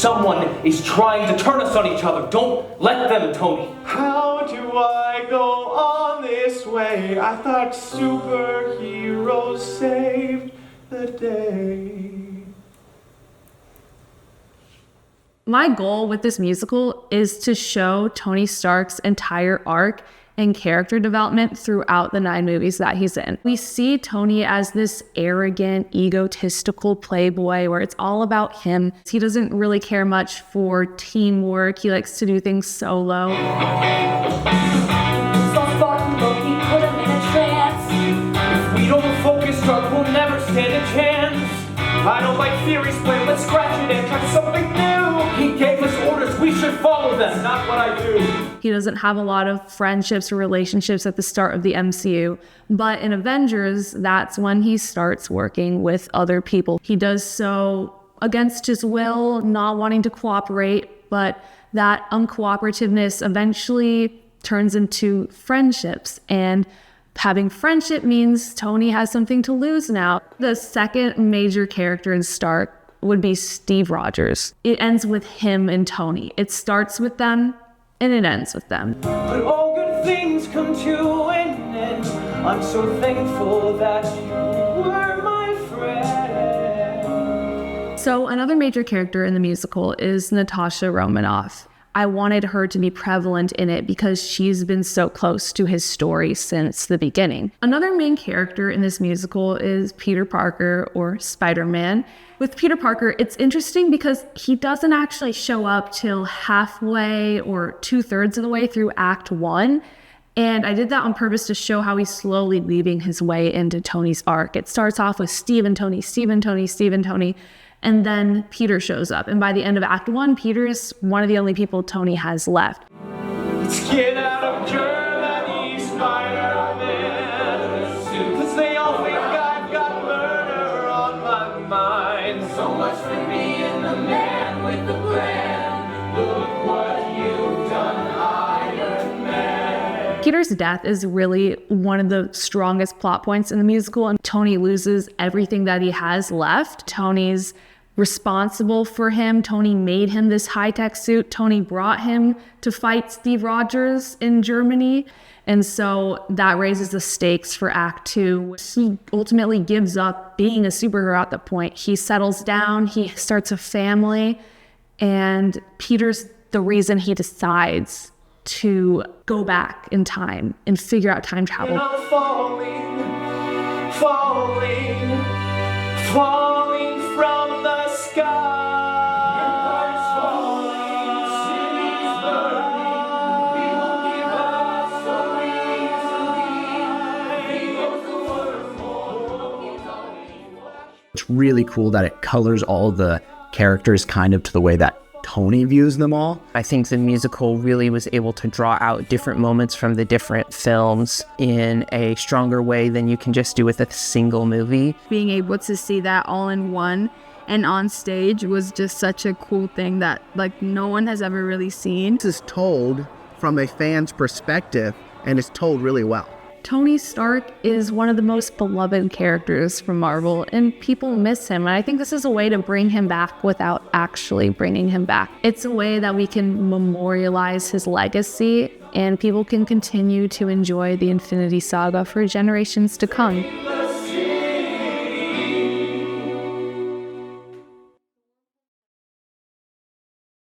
Someone is trying to turn us on each other. Don't let them, Tony. How do I go on this way? I thought superheroes saved the day. My goal with this musical is to show Tony Stark's entire arc and character development throughout the 9 movies that he's in. We see Tony as this arrogant, egotistical playboy where it's all about him. He doesn't really care much for teamwork. He likes to do things solo. If we don't focus, Stark will never stand a chance. I don't like theories, but let's scratch it and try something new. He gave us orders, we should follow them. Not what I do. He doesn't have a lot of friendships or relationships at the start of the MCU, but in Avengers, that's when he starts working with other people. He does so against his will, not wanting to cooperate, but that uncooperativeness eventually turns into friendships, and having friendship means Tony has something to lose now. The second major character in Stark would be Steve Rogers. It ends with him and Tony. It starts with them and it ends with them. But all good things come to an end. I'm so thankful that you were my friend. So another major character in the musical is Natasha Romanoff. I wanted her to be prevalent in it because she's been so close to his story since the beginning. Another main character in this musical is Peter Parker, or Spider-Man. With Peter Parker, it's interesting because he doesn't actually show up till halfway or 2/3 of the way through Act 1. And I did that on purpose to show how he's slowly weaving his way into Tony's arc. It starts off with Steve and Tony, Steve and Tony, Steve and Tony. And then Peter shows up. And by the end of Act 1, Peter is one of the only people Tony has left. Let's get out of Germany, Spider-Man. 'Cause they all think I've got murder on my mind. So much for being the man with the plan. Look what you've done, Iron Man. Peter's death is really one of the strongest plot points in the musical, and Tony loses everything that he has left. Tony's responsible for him. Tony made him this high-tech suit. Tony brought him to fight Steve Rogers in Germany. And so that raises the stakes for Act 2. He ultimately gives up being a superhero at that point. He settles down, he starts a family, and Peter's the reason he decides to go back in time and figure out time travel. And I'm falling from the sky. It's really cool that it colors all the characters kind of to the way that Tony views them all. I think the musical really was able to draw out different moments from the different films in a stronger way than you can just do with a single movie. Being able to see that all in one and on stage was just such a cool thing that no one has ever really seen. This is told from a fan's perspective, and it's told really well. Tony Stark is one of the most beloved characters from Marvel, and people miss him. And I think this is a way to bring him back without actually bringing him back. It's a way that we can memorialize his legacy, and people can continue to enjoy the Infinity Saga for generations to come.